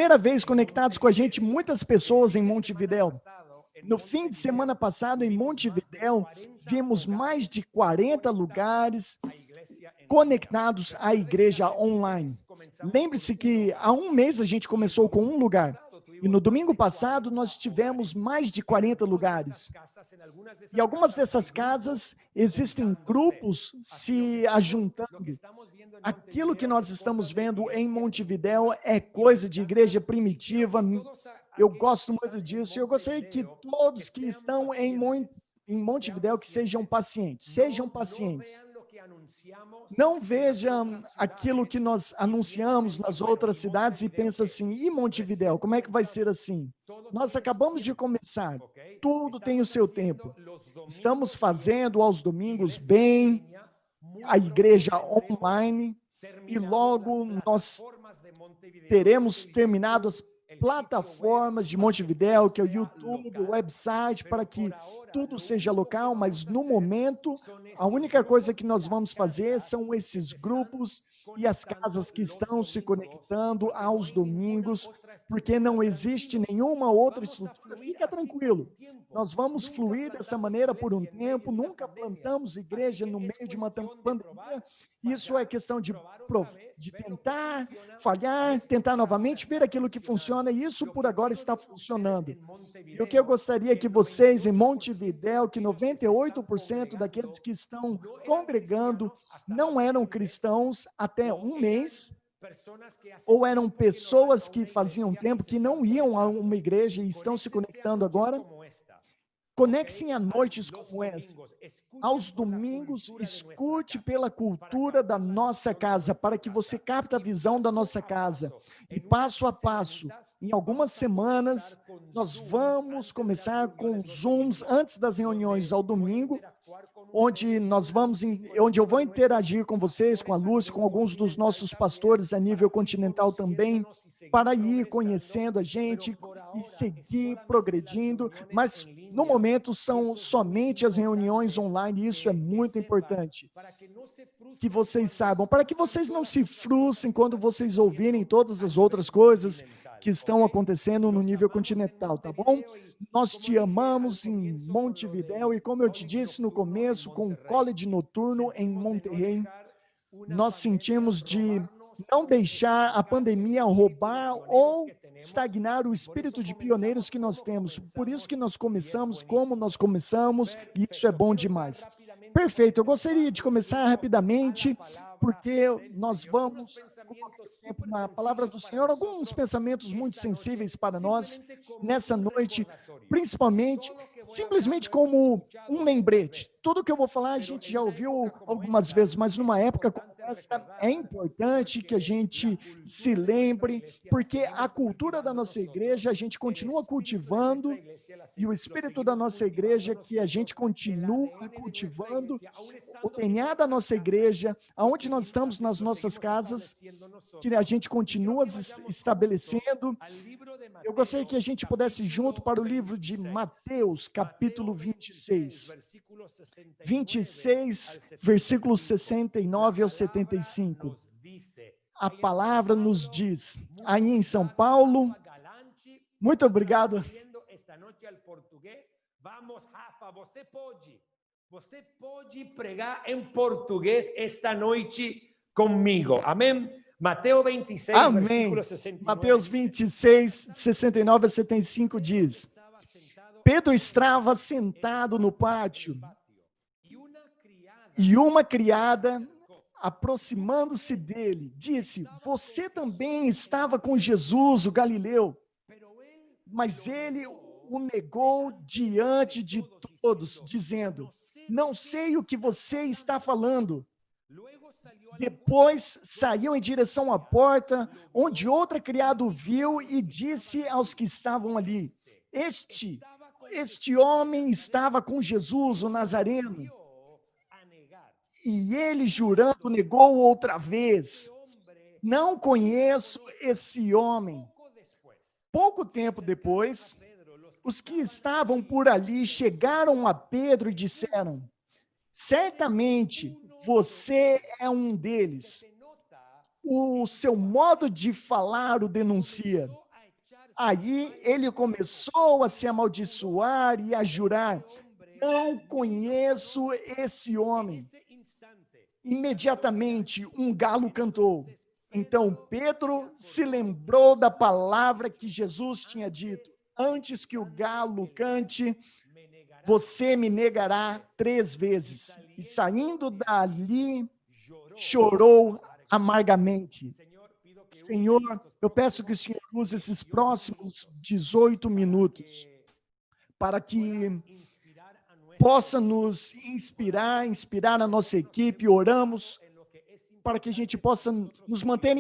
primeira vez conectados com a gente muitas pessoas em Montevidéu. No fim de semana passado, em Montevidéu, vimos mais de 40 lugares conectados à igreja online. Lembre-se que há um mês a gente começou com um lugar. E no domingo passado, nós tivemos mais de 40 lugares. E algumas dessas casas existem grupos se ajuntando. Aquilo que nós estamos vendo em Montevidéu é coisa de igreja primitiva. Eu gosto muito disso. Eu gostaria que todos que estão em Montevidéu que sejam pacientes. Sejam pacientes. Não vejam aquilo que nós anunciamos nas outras cidades e pensam assim, e Montevidéu, como é que vai ser assim? Nós acabamos de começar, tudo tem o seu tempo. Estamos fazendo aos domingos bem, a igreja online, e logo nós teremos terminado as plataformas de Montevidéu, que é o YouTube, o website, para que tudo seja local, mas no momento, a única coisa que nós vamos fazer são esses grupos e as casas que estão se conectando aos domingos, porque não existe nenhuma outra estrutura. Fica tranquilo, nós vamos fluir dessa maneira por um tempo, nunca plantamos igreja no meio de uma pandemia, isso é questão de tentar, falhar, tentar novamente, ver aquilo que funciona, e isso por agora está funcionando. E o que eu gostaria que vocês em Montevidéu, que 98% daqueles que estão congregando não eram cristãos até um mês, ou eram pessoas que faziam tempo que não iam a uma igreja e estão se conectando agora. Conectem a noites como essa. Aos domingos, escute pela cultura da nossa casa, para que você capte a visão da nossa casa. E passo a passo, em algumas semanas, nós vamos começar com Zooms antes das reuniões ao domingo, onde eu vou interagir com vocês, com a Lúcia, com alguns dos nossos pastores a nível continental também, para ir conhecendo a gente e seguir progredindo, mas no momento são somente as reuniões online, e isso é muito importante. Que vocês saibam, para que vocês não se frustrem quando vocês ouvirem todas as outras coisas que estão acontecendo no nível continental, tá bom? Nós te amamos em Montevidéu e, como eu te disse no começo, com o College Noturno em Monterrey, nós sentimos de não deixar a pandemia roubar ou estagnar o espírito de pioneiros que nós temos. Por isso que nós começamos como nós começamos, e isso é bom demais. Perfeito, eu gostaria de começar rapidamente, porque nós vamos colocar tempo na palavra do Senhor, alguns pensamentos muito sensíveis para nós nessa noite, principalmente, simplesmente como um lembrete. Tudo que eu vou falar a gente já ouviu algumas vezes, mas numa época como essa é importante que a gente se lembre, porque a cultura da nossa igreja a gente continua cultivando, e o espírito da nossa igreja que a gente continua cultivando, o DNA da nossa igreja, aonde nós estamos nas nossas casas, que a gente continua estabelecendo. Eu gostaria que a gente pudesse ir junto para o livro de Mateus, capítulo 26. 26, versículos 69 ao 75. A palavra nos diz, aí em São Paulo, muito obrigado. Vamos, Rafa, você pode pregar em português esta noite comigo. Amém? Mateus 26, Amém. versículo 69. Mateus 26, 69 a 75 diz, Pedro estava sentado no pátio e uma criada, aproximando-se dele, disse, você também estava com Jesus, o Galileu. Mas ele o negou diante de todos, dizendo, não sei o que você está falando. Depois saiu em direção à porta, onde outra criada o viu e disse aos que estavam ali, este homem estava com Jesus, o Nazareno. E ele, jurando, negou outra vez, não conheço esse homem. Pouco tempo depois, os que estavam por ali chegaram a Pedro e disseram, certamente você é um deles. O seu modo de falar o denuncia. Aí ele começou a se amaldiçoar e a jurar: não conheço esse homem. Imediatamente um galo cantou. Então Pedro se lembrou da palavra que Jesus tinha dito: antes que o galo cante, você me negará 3 vezes. E saindo dali, chorou amargamente. Senhor, eu peço que o Senhor use esses próximos 18 minutos para que possa nos inspirar a nossa equipe. Oramos para que a gente possa nos manter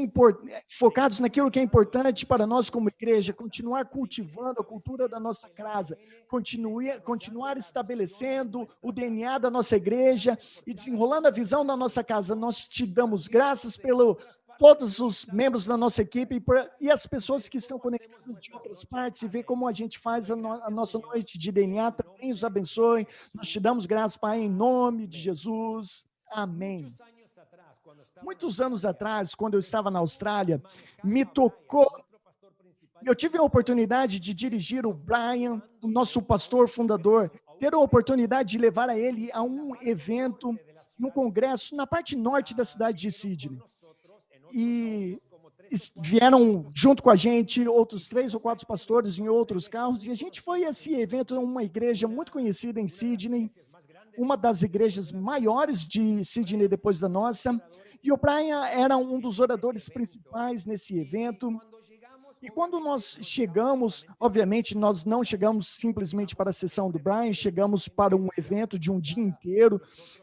focados naquilo que é importante para nós como igreja, continuar cultivando a cultura da nossa casa, continuar estabelecendo o DNA da nossa igreja e desenrolando a visão da nossa casa. Nós te damos graças pelo todos os membros da nossa equipe e as pessoas que estão conectadas de outras partes e ver como a gente faz a nossa noite de DNA. Também os abençoe. Nós te damos graças, Pai, em nome de Jesus. Amém. Muitos anos atrás, quando eu estava na Austrália, me tocou. Eu tive a oportunidade de dirigir o Brian, o nosso pastor fundador, ter a oportunidade de levar a ele a um evento, num congresso na parte norte da cidade de Sydney. E vieram junto com a gente outros 3 ou 4 pastores em outros carros, e a gente foi a esse evento, uma igreja muito conhecida em Sydney, uma das igrejas maiores de Sydney depois da nossa. E o Brian era um dos oradores principais nesse evento. E quando nós chegamos, obviamente, nós não chegamos simplesmente para a sessão do Brian, chegamos para um evento de um dia inteiro,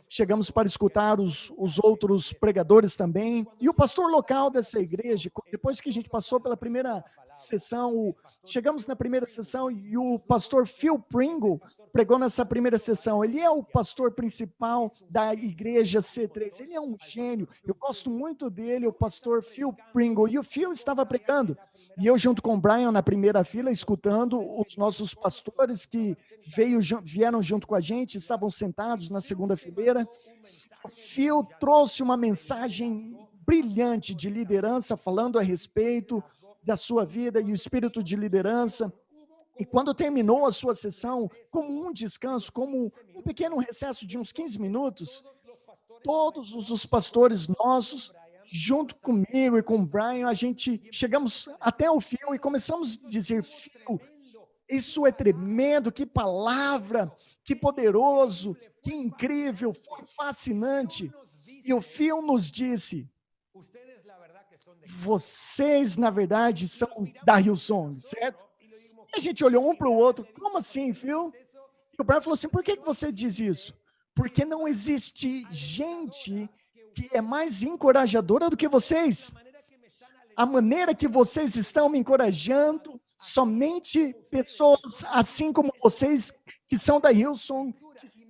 chegamos para escutar os outros pregadores também. E o pastor local dessa igreja, depois que a gente passou pela primeira sessão, chegamos na primeira sessão e o pastor Phil Pringle pregou nessa primeira sessão. Ele é o pastor principal da igreja C3. Ele é um gênio. Eu gosto muito dele, o pastor Phil Pringle. E o Phil estava pregando. E eu, junto com o Brian, na primeira fila, escutando os nossos pastores que vieram junto com a gente, estavam sentados na segunda fileira. O Phil trouxe uma mensagem brilhante de liderança, falando a respeito da sua vida e o espírito de liderança. E quando terminou a sua sessão, como um descanso, como um pequeno recesso de uns 15 minutos, todos os pastores nossos, junto comigo e com o Brian, a gente chegamos até o Phil e começamos a dizer: Phil, isso é tremendo, que palavra, que poderoso, que incrível, foi fascinante. E o Phil nos disse: vocês, na verdade, são da Hillsong, certo? E a gente olhou um para o outro: como assim, Phil? E o Brian falou assim: por que você diz isso? Porque não existe gente que é mais encorajadora do que vocês. A maneira que vocês estão me encorajando, somente pessoas assim como vocês, que são da Hillsong,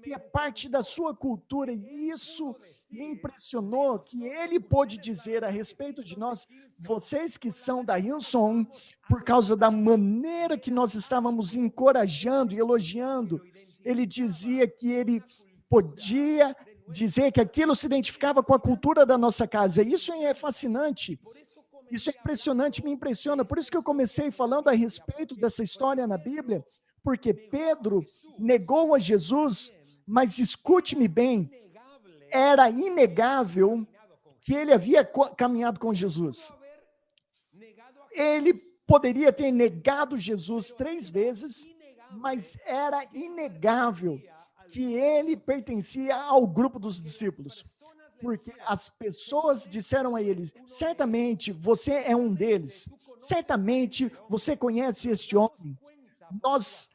que é parte da sua cultura, e isso me impressionou, que ele pôde dizer a respeito de nós: vocês que são da Hillsong, por causa da maneira que nós estávamos encorajando e elogiando, ele dizia que ele podia dizer que aquilo se identificava com a cultura da nossa casa. Isso é fascinante. Isso é impressionante, me impressiona. Por isso que eu comecei falando a respeito dessa história na Bíblia, porque Pedro negou a Jesus, mas escute-me bem, era inegável que ele havia caminhado com Jesus. Ele poderia ter negado Jesus 3 vezes, mas era inegável que ele pertencia ao grupo dos discípulos, porque as pessoas disseram a ele: certamente você é um deles, certamente você conhece este homem, nós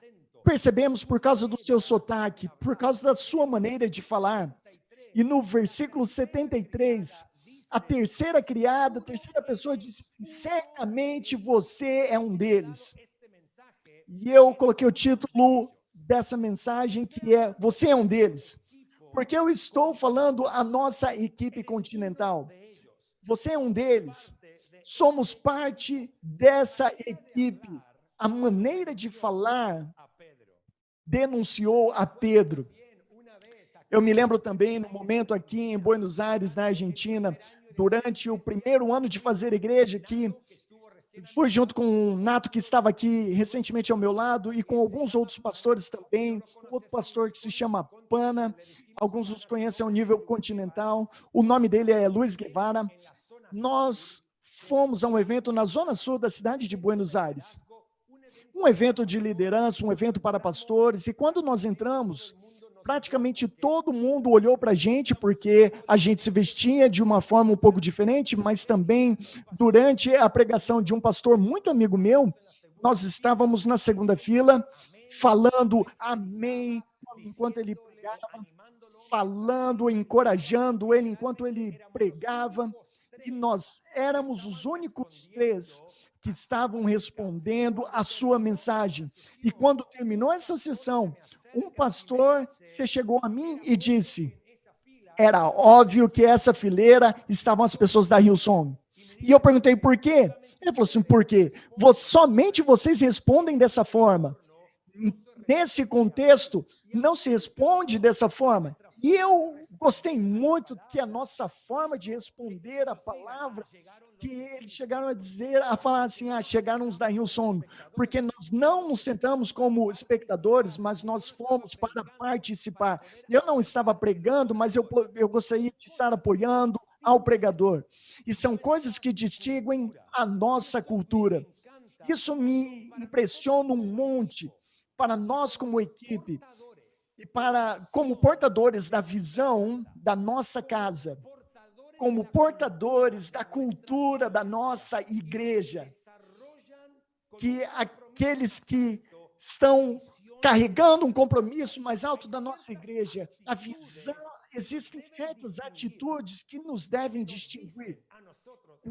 percebemos por causa do seu sotaque, por causa da sua maneira de falar. E no versículo 73, a terceira pessoa disse assim: certamente você é um deles. E eu coloquei o título dessa mensagem, que é: você é um deles. Porque eu estou falando a nossa equipe continental. Você é um deles. Somos parte dessa equipe. A maneira de falar denunciou a Pedro. Eu me lembro também, no momento aqui em Buenos Aires, na Argentina, durante o primeiro ano de fazer igreja aqui, fui junto com o Nato, que estava aqui recentemente ao meu lado, e com alguns outros pastores também, outro pastor que se chama Pana, alguns os conhecem ao nível continental, o nome dele é Luiz Guevara. Nós fomos a um evento na zona sul da cidade de Buenos Aires, um evento de liderança, um evento para pastores, e quando nós entramos, praticamente todo mundo olhou para a gente, porque a gente se vestia de uma forma um pouco diferente, mas também, durante a pregação de um pastor muito amigo meu, nós estávamos na segunda fila, falando amém, enquanto ele pregava, falando, encorajando ele enquanto ele pregava, e nós éramos os únicos 3 que estavam respondendo a sua mensagem. E quando terminou essa sessão, um pastor se chegou a mim e disse, era óbvio que essa fileira estavam as pessoas da Hillsong. E eu perguntei por quê? Ele falou assim, por quê? Somente vocês respondem dessa forma. Nesse contexto, não se responde dessa forma. E eu gostei muito que a nossa forma de responder a palavra, que eles chegaram a dizer, a falar assim, chegaram os da Hillsong, porque nós não nos sentamos como espectadores, mas nós fomos para participar. Eu não estava pregando, mas eu gostaria de estar apoiando ao pregador. E são coisas que distinguem a nossa cultura. Isso me impressiona um monte para nós como equipe e como portadores da visão da nossa casa, como portadores da cultura da nossa igreja, que aqueles que estão carregando um compromisso mais alto da nossa igreja, a visão, existem certas atitudes que nos devem distinguir.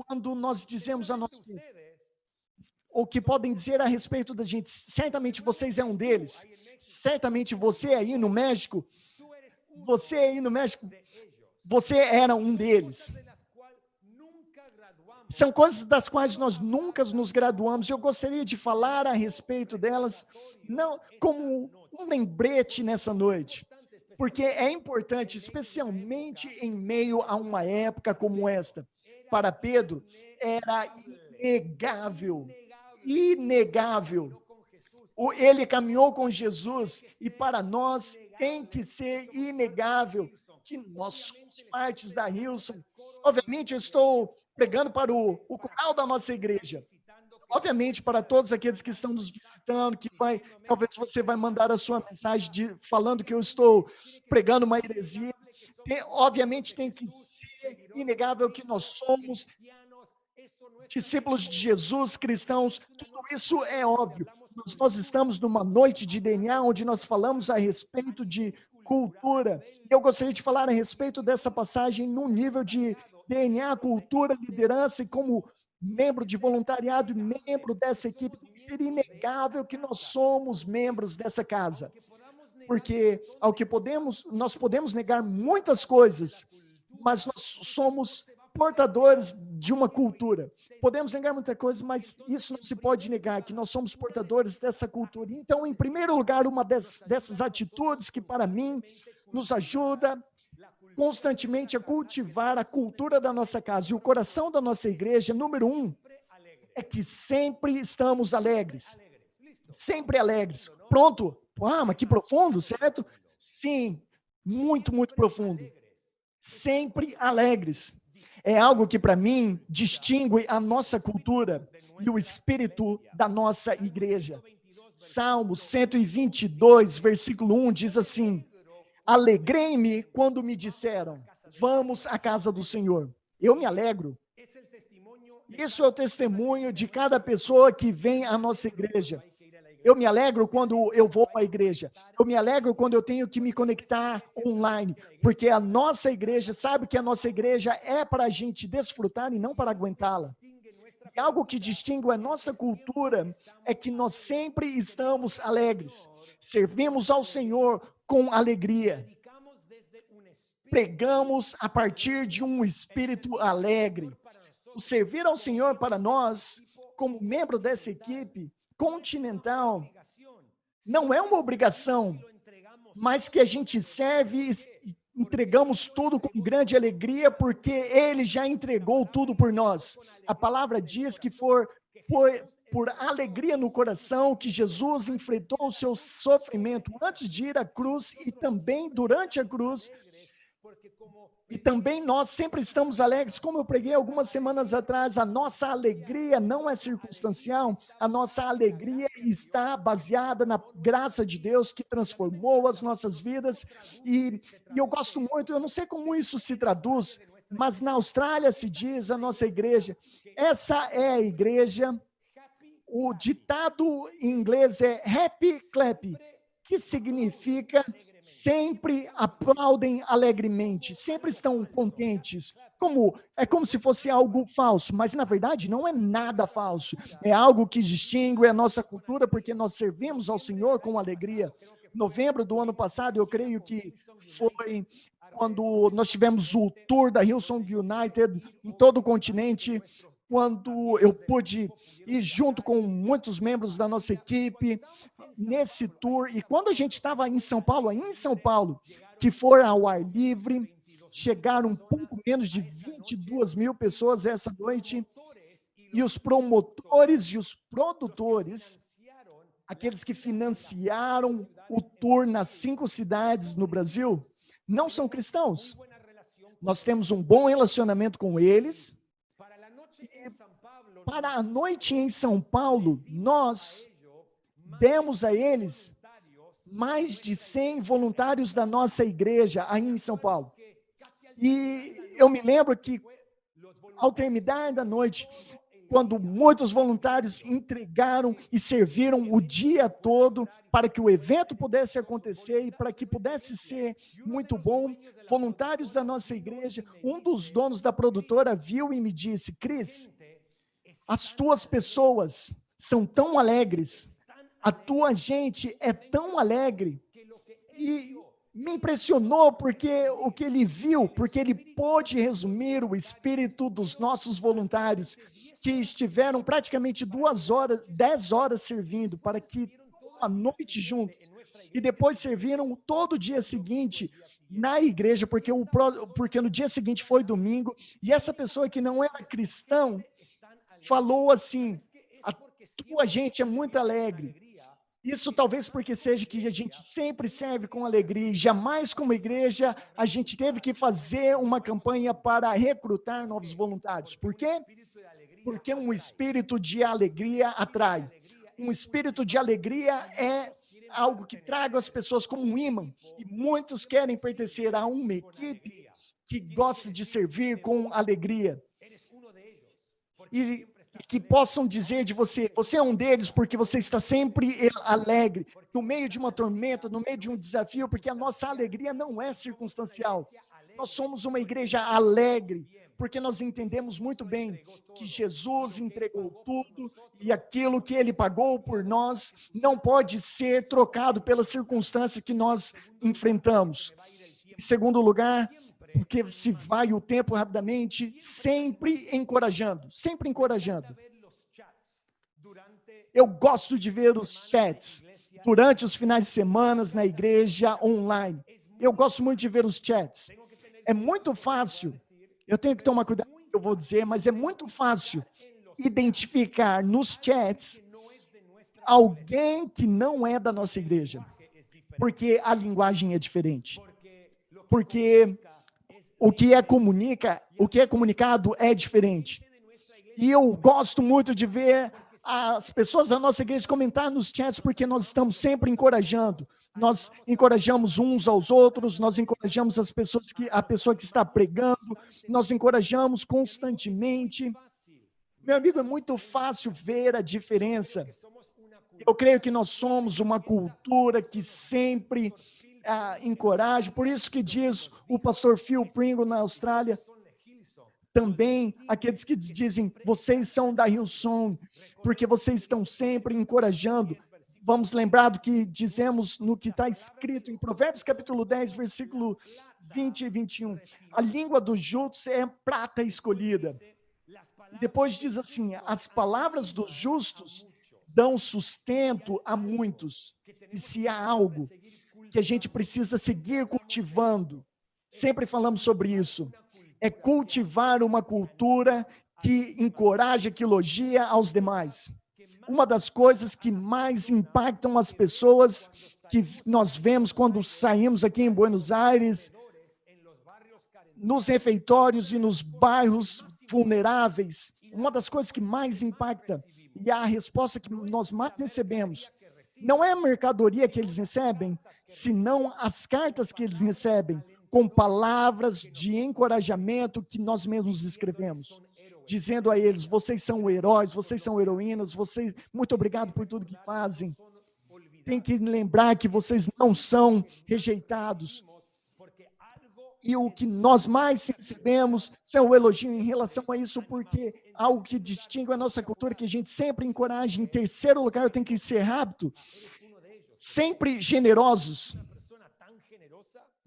Quando nós dizemos a nós mesmos, ou que podem dizer a respeito da gente, certamente vocês é um deles, certamente você aí no México, você era um deles. São coisas das quais nós nunca nos graduamos. Eu gostaria de falar a respeito delas, não como um lembrete nessa noite, porque é importante, especialmente em meio a uma época como esta. Para Pedro, era inegável. Ele caminhou com Jesus e para nós tem que ser inegável que nós somos partes da Hillsong. Obviamente, eu estou pregando para o coral da nossa igreja. Obviamente, para todos aqueles que estão nos visitando, talvez você vai mandar a sua mensagem falando que eu estou pregando uma heresia. Obviamente, tem que ser inegável que nós somos discípulos de Jesus, cristãos, tudo isso é óbvio. Nós estamos numa noite de DNA, onde nós falamos a respeito de cultura. Eu gostaria de falar a respeito dessa passagem no nível de DNA, cultura, liderança, e como membro de voluntariado e membro dessa equipe, seria inegável que nós somos membros dessa casa. Porque nós podemos negar muitas coisas, mas nós somos portadores de uma cultura. Podemos negar muita coisa, mas isso não se pode negar, que nós somos portadores dessa cultura. Então, em primeiro lugar, uma dessas atitudes que, para mim, nos ajuda constantemente a cultivar a cultura da nossa casa. E o coração da nossa igreja, número 1, é que sempre estamos alegres. Sempre alegres. Pronto? Mas que profundo, certo? Sim, muito, muito profundo. Sempre alegres. É algo que, para mim, distingue a nossa cultura e o espírito da nossa igreja. Salmo 122, versículo 1, diz assim, alegrei-me quando me disseram, vamos à casa do Senhor. Eu me alegro. Isso é o testemunho de cada pessoa que vem à nossa igreja. Eu me alegro quando eu vou à igreja. Eu me alegro quando eu tenho que me conectar online, porque a nossa igreja, sabe que a nossa igreja é para a gente desfrutar e não para aguentá-la. E algo que distingue a nossa cultura é que nós sempre estamos alegres. Servimos ao Senhor com alegria. Pregamos a partir de um espírito alegre. O servir ao Senhor para nós, como membro dessa equipe continental, não é uma obrigação, mas que a gente serve e entregamos tudo com grande alegria, porque Ele já entregou tudo por nós. A palavra diz que for por alegria no coração que Jesus enfrentou o seu sofrimento antes de ir à cruz e também durante a cruz. E também nós sempre estamos alegres, como eu preguei algumas semanas atrás, a nossa alegria não é circunstancial, a nossa alegria está baseada na graça de Deus que transformou as nossas vidas. E eu gosto muito, eu não sei como isso se traduz, mas na Austrália se diz, a nossa igreja, essa é a igreja, o ditado em inglês é happy clap, que significa sempre aplaudem alegremente, sempre estão contentes. É como se fosse algo falso, mas na verdade não é nada falso. É algo que distingue a nossa cultura, porque nós servimos ao Senhor com alegria. Novembro do ano passado, eu creio que foi quando nós tivemos o tour da Hillsong United em todo o continente, quando eu pude ir junto com muitos membros da nossa equipe nesse tour. E quando a gente estava em São Paulo, que foi ao ar livre, chegaram um pouco menos de 22 mil pessoas essa noite, e os promotores e os produtores, aqueles que financiaram o tour nas 5 cidades no Brasil, não são cristãos. Nós temos um bom relacionamento com eles. Para a noite em São Paulo, nós demos a eles mais de 100 voluntários da nossa igreja aí em São Paulo. E eu me lembro que, ao terminar da noite, quando muitos voluntários entregaram e serviram o dia todo para que o evento pudesse acontecer e para que pudesse ser muito bom, voluntários da nossa igreja, um dos donos da produtora viu e me disse: Cris, as tuas pessoas são tão alegres, a tua gente é tão alegre. E me impressionou porque o que ele viu, porque ele pôde resumir o espírito dos nossos voluntários, que estiveram praticamente 10 horas servindo, para que a noite juntos, e depois serviram todo o dia seguinte na igreja, porque no dia seguinte foi domingo, e essa pessoa que não era cristão falou assim: a tua gente é muito alegre. Isso talvez porque seja que a gente sempre serve com alegria, e jamais como igreja a gente teve que fazer uma campanha para recrutar novos voluntários. Por quê? Porque um espírito de alegria atrai. Um espírito de alegria é algo que traga as pessoas como um imã, e muitos querem pertencer a uma equipe que gosta de servir com alegria. E que possam dizer de você: você é um deles porque você está sempre alegre, no meio de uma tormenta, no meio de um desafio, porque a nossa alegria não é circunstancial. Nós somos uma igreja alegre, porque nós entendemos muito bem que Jesus entregou tudo e aquilo que ele pagou por nós não pode ser trocado pela circunstância que nós enfrentamos. Em segundo lugar, porque se vai o tempo rapidamente, sempre encorajando. Eu gosto de ver os chats durante os finais de semana na igreja online. Eu gosto muito de ver os chats. É muito fácil, eu tenho que tomar cuidado com o que eu vou dizer, mas é muito fácil identificar nos chats alguém que não é da nossa igreja, porque a linguagem é diferente. Porque o que é comunicado é diferente. E eu gosto muito de ver as pessoas da nossa igreja comentar nos chats, porque nós estamos sempre encorajando. Nós encorajamos uns aos outros, nós encorajamos a pessoa que está pregando, nós encorajamos constantemente. Meu amigo, é muito fácil ver a diferença. Eu creio que nós somos uma cultura que sempre encoraja, por isso que diz o pastor Phil Pringle na Austrália, também aqueles que dizem: vocês são da Hillsong, porque vocês estão sempre encorajando. Vamos lembrar do que dizemos no que está escrito em Provérbios capítulo 10, versículo 20 e 21. A língua dos justos é prata escolhida. E depois diz assim: as palavras dos justos dão sustento a muitos. E se há algo que a gente precisa seguir cultivando, sempre falamos sobre isso, é cultivar uma cultura que encoraja, que elogia aos demais. Uma das coisas que mais impactam as pessoas que nós vemos quando saímos aqui em Buenos Aires, nos refeitórios e nos bairros vulneráveis, uma das coisas que mais impacta, e a resposta que nós mais recebemos, não é a mercadoria que eles recebem, senão as cartas que eles recebem, com palavras de encorajamento que nós mesmos escrevemos, dizendo a eles: vocês são heróis, vocês são heroínas, vocês, muito obrigado por tudo que fazem. Tem que lembrar que vocês não são rejeitados. E o que nós mais recebemos é o elogio em relação a isso, porque algo que distingue a nossa cultura, que a gente sempre encoraja. Em terceiro lugar, eu tenho que ser rápido, sempre generosos.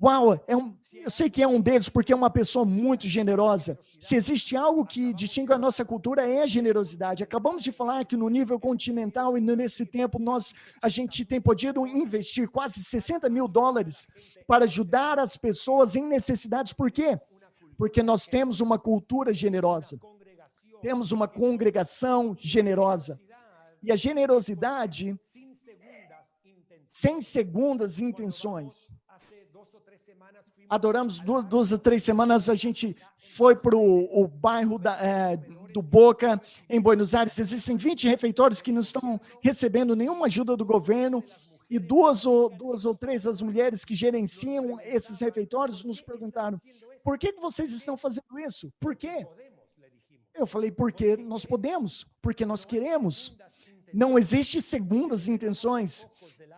Uau, eu sei que é um deles, porque é uma pessoa muito generosa. Se existe algo que distingue a nossa cultura, é a generosidade. Acabamos de falar que no nível continental e nesse tempo a gente tem podido investir quase $60 mil para ajudar as pessoas em necessidades. Por quê? Porque nós temos uma cultura generosa. Temos uma congregação generosa. E a generosidade, sem segundas intenções. Adoramos 2 ou 3 semanas, a gente foi para o bairro do Boca, em Buenos Aires. Existem 20 refeitórios que não estão recebendo nenhuma ajuda do governo, e duas ou 3 das mulheres que gerenciam esses refeitórios nos perguntaram: por que vocês estão fazendo isso? Por quê? Eu falei: porque nós podemos, porque nós queremos. Não existe segundas intenções.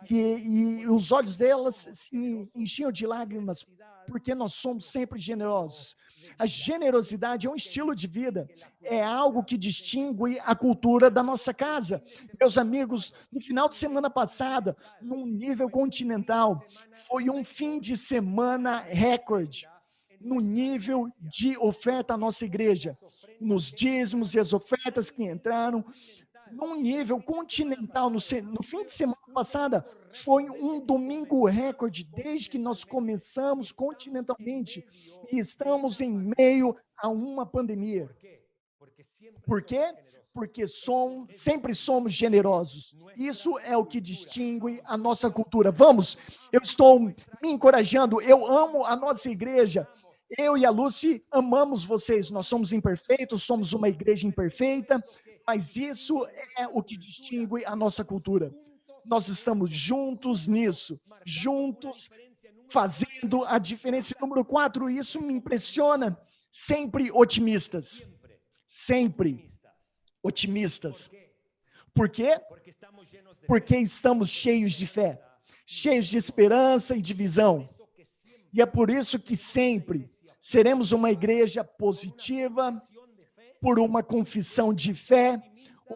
E os olhos delas se enchiam de lágrimas, porque nós somos sempre generosos. A generosidade é um estilo de vida, é algo que distingue a cultura da nossa casa. Meus amigos, no final de semana passada, num nível continental, foi um fim de semana recorde no nível de oferta à nossa igreja, nos dízimos e as ofertas que entraram. Num nível continental, no fim de semana passada, foi um domingo recorde desde que nós começamos continentalmente e estamos em meio a uma pandemia. Por quê? Porque sempre somos generosos. Isso é o que distingue a nossa cultura. Vamos, eu estou me encorajando, eu amo a nossa igreja. Eu e a Lucy amamos vocês. Nós somos imperfeitos, somos uma igreja imperfeita, mas isso é o que distingue a nossa cultura. Nós estamos juntos nisso, juntos fazendo a diferença. Número 4, isso me impressiona, sempre otimistas. Sempre otimistas. Por quê? Porque estamos cheios de fé, cheios de esperança e de visão. E é por isso que sempre seremos uma igreja positiva, por uma confissão de fé,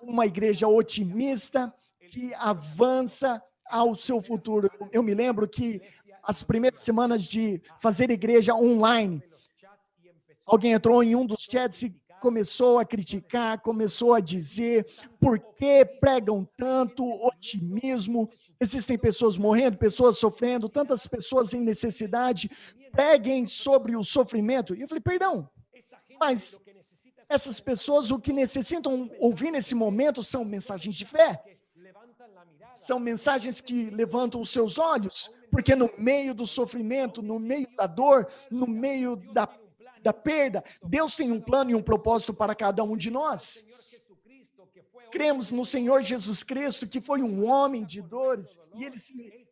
uma igreja otimista que avança ao seu futuro. Eu me lembro que as primeiras semanas de fazer igreja online, alguém entrou em um dos chats e começou a criticar, começou a dizer: por que pregam tanto otimismo? Existem pessoas morrendo, pessoas sofrendo, tantas pessoas em necessidade, preguem sobre o sofrimento. E eu falei: perdão, mas essas pessoas, o que necessitam ouvir nesse momento são mensagens de fé. São mensagens que levantam os seus olhos, porque no meio do sofrimento, no meio da dor, no meio da perda, Deus tem um plano e um propósito para cada um de nós. Cremos no Senhor Jesus Cristo, que foi um homem de dores, e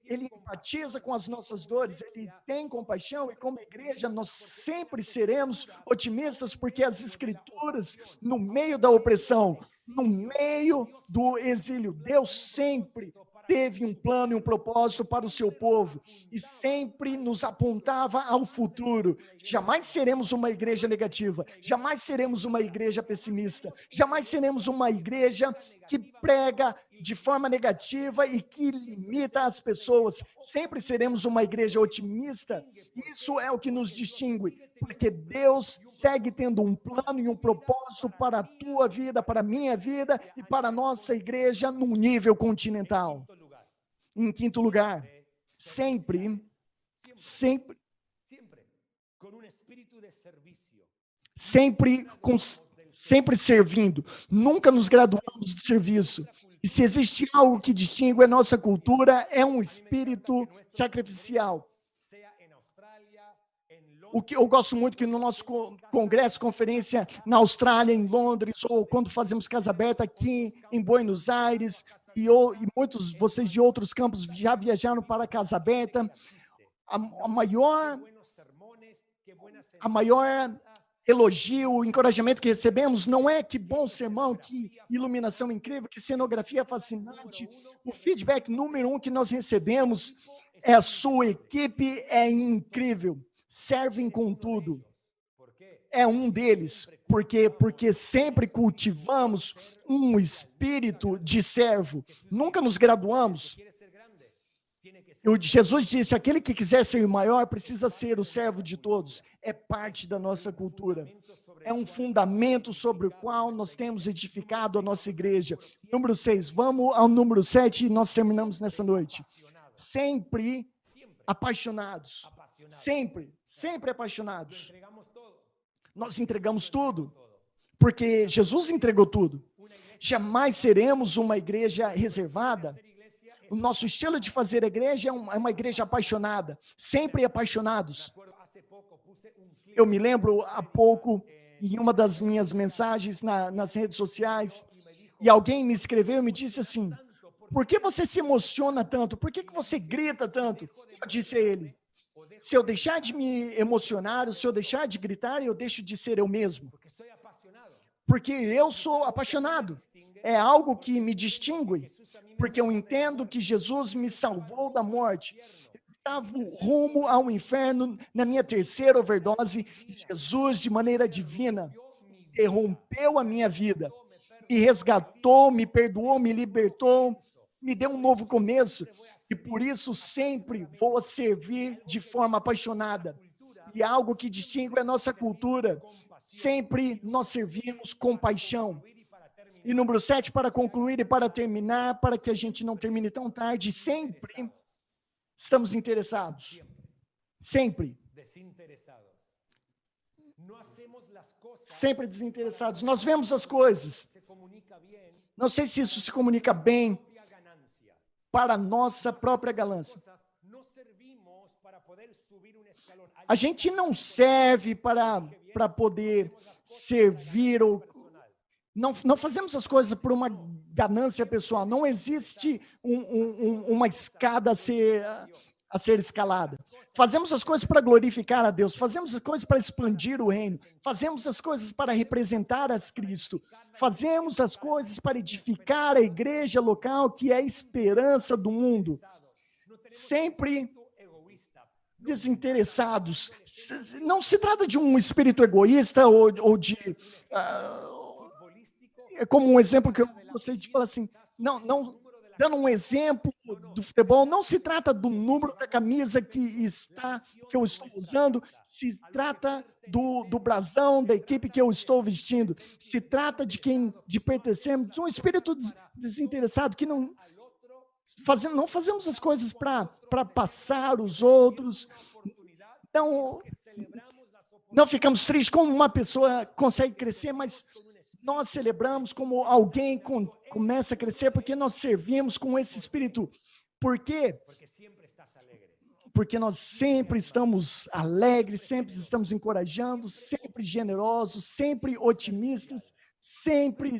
ele empatiza com as nossas dores, ele tem compaixão, e como igreja nós sempre seremos otimistas, porque as Escrituras, no meio da opressão, no meio do exílio, Deus sempre teve um plano e um propósito para o seu povo, e sempre nos apontava ao futuro. Jamais seremos uma igreja negativa, jamais seremos uma igreja pessimista, jamais seremos uma igreja que prega de forma negativa e que limita as pessoas. Sempre seremos uma igreja otimista. Isso é o que nos distingue, porque Deus segue tendo um plano e um propósito para a tua vida, para a minha vida e para a nossa igreja num nível continental. Em quinto lugar, sempre sempre servindo. Nunca nos graduamos de serviço. E se existe algo que distingue a nossa cultura, é um espírito sacrificial. O que eu gosto muito que no nosso congresso, conferência na Austrália, em Londres, ou quando fazemos casa aberta aqui em Buenos Aires, e muitos de vocês de outros campos já viajaram para a casa aberta, a maior elogio, encorajamento que recebemos não é que bom sermão, que iluminação incrível, que cenografia fascinante. O feedback número 1 que nós recebemos é: a sua equipe é incrível, servem com tudo. É um deles, porque sempre cultivamos um espírito de servo. Nunca nos graduamos. Jesus disse: aquele que quiser ser o maior precisa ser o servo de todos. É parte da nossa cultura. É um fundamento sobre o qual nós temos edificado a nossa igreja. Número 6, vamos ao número 7 e nós terminamos nessa noite. Sempre apaixonados. Sempre apaixonados. Nós entregamos tudo, porque Jesus entregou tudo. Jamais seremos uma igreja reservada. O nosso estilo de fazer igreja é uma igreja apaixonada, sempre apaixonados. Eu me lembro há pouco, em uma das minhas mensagens nas redes sociais, e alguém me escreveu e me disse assim: por que você se emociona tanto? Por que você grita tanto? Eu disse a ele: se eu deixar de me emocionar, se eu deixar de gritar, eu deixo de ser eu mesmo. Porque eu sou apaixonado. É algo que me distingue. Porque eu entendo que Jesus me salvou da morte. Estava rumo ao inferno na minha terceira overdose. E Jesus, de maneira divina, interrompeu a minha vida. Me resgatou, me perdoou, me libertou, me deu um novo começo. E por isso sempre vou servir de forma apaixonada. E algo que distingue a nossa cultura. Sempre nós servimos com paixão. E número 7, para concluir e para terminar, para que a gente não termine tão tarde, sempre estamos interessados. Sempre. Sempre desinteressados. Nós vemos as coisas. Não sei se isso se comunica bem para a nossa própria ganância. A gente não serve para poder servir ou não fazemos as coisas por uma ganância pessoal. Não existe uma escada a ser escalada. Fazemos as coisas para glorificar a Deus. Fazemos as coisas para expandir o reino. Fazemos as coisas para representar a Cristo. Fazemos as coisas para edificar a igreja local, que é a esperança do mundo. Sempre desinteressados. Não se trata de um espírito egoísta ou de... É como um exemplo que eu gostaria de falar assim, dando um exemplo do futebol, não se trata do número da camisa que eu estou usando, se trata do brasão da equipe que eu estou vestindo, se trata de pertencermos a um espírito desinteressado, que não fazemos as coisas para passar os outros, não ficamos tristes como uma pessoa consegue crescer, mas nós celebramos como alguém começa a crescer, porque nós servimos com esse espírito. Por quê? Porque nós sempre estamos alegres, sempre estamos encorajando, sempre generosos, sempre otimistas, sempre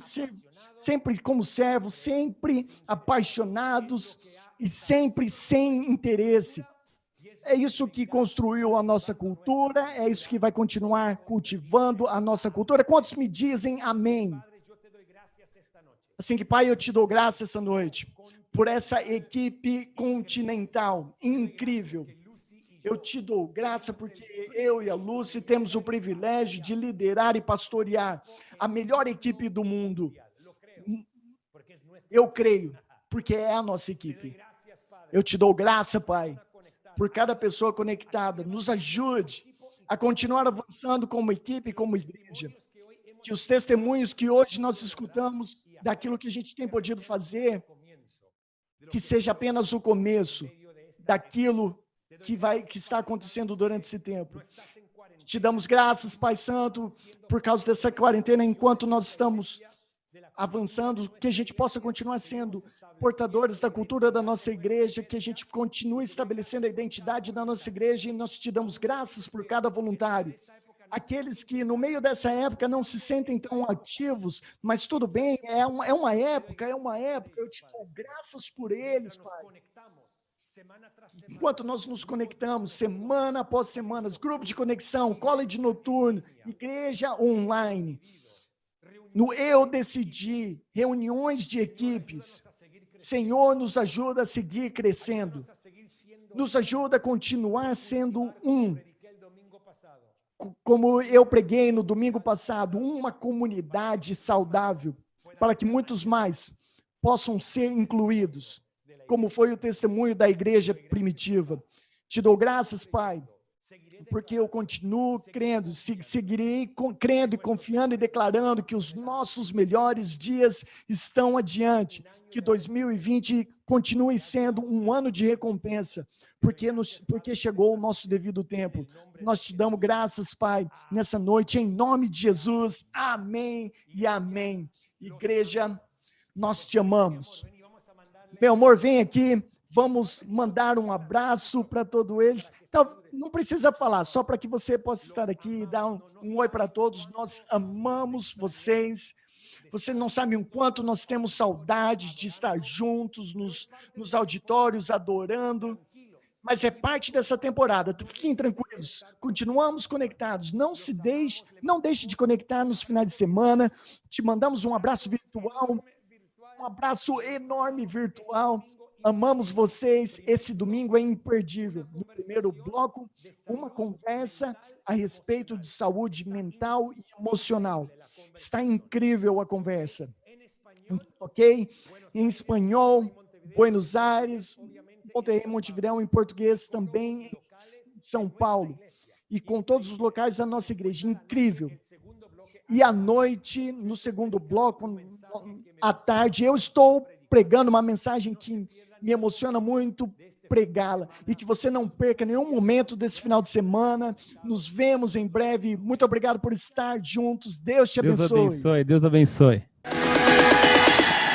como servos, sempre apaixonados e sempre sem interesse. É isso que construiu a nossa cultura, é isso que vai continuar cultivando a nossa cultura. Quantos me dizem amém? Assim que, Pai, eu te dou graça essa noite por essa equipe continental incrível. Eu te dou graça porque eu e a Lucy temos o privilégio de liderar e pastorear a melhor equipe do mundo. Eu creio, porque é a nossa equipe. Eu te dou graça, Pai, por cada pessoa conectada. Nos ajude a continuar avançando como equipe, como igreja. Que os testemunhos que hoje nós escutamos daquilo que a gente tem podido fazer, que seja apenas o começo daquilo que está acontecendo durante esse tempo. Te damos graças, Pai Santo, por causa dessa quarentena, enquanto nós estamos avançando, que a gente possa continuar sendo portadores da cultura da nossa igreja, que a gente continue estabelecendo a identidade da nossa igreja, e nós te damos graças por cada voluntário. Aqueles que no meio dessa época não se sentem tão ativos, mas tudo bem, é uma época, eu te dou graças por eles, Pai. Enquanto nós nos conectamos, semana após semana, grupo de conexão, college noturno, igreja online, no Eu Decidi, reuniões de equipes, Senhor, nos ajuda a seguir crescendo, nos ajuda a continuar sendo como eu preguei no domingo passado, uma comunidade saudável, para que muitos mais possam ser incluídos, como foi o testemunho da igreja primitiva. Te dou graças, Pai, porque eu continuo crendo, seguirei crendo e confiando e declarando que os nossos melhores dias estão adiante, que 2020 continue sendo um ano de recompensa, porque chegou o nosso devido tempo. Nós te damos graças, Pai, nessa noite, em nome de Jesus. Amém e amém. Igreja, nós te amamos. Meu amor, vem aqui, vamos mandar um abraço para todos eles. Então, não precisa falar, só para que você possa estar aqui e dar um oi para todos. Nós amamos vocês. Você não sabe o quanto nós temos saudade de estar juntos nos auditórios, adorando. Mas é parte dessa temporada. Fiquem tranquilos. Continuamos conectados. Não deixe de conectar nos finais de semana. Te mandamos um abraço virtual, um abraço enorme virtual. Amamos vocês. Esse domingo é imperdível. No primeiro bloco, uma conversa a respeito de saúde mental e emocional. Está incrível a conversa. Ok? Em espanhol, Buenos Aires, Monterrey, Montevidéu, em português também, em São Paulo. E com todos os locais da nossa igreja. Incrível. E à noite, no segundo bloco, à tarde, eu estou pregando uma mensagem que me emociona muito pregá-la. E que você não perca nenhum momento desse final de semana. Nos vemos em breve. Muito obrigado por estar juntos. Deus te abençoe. Deus abençoe.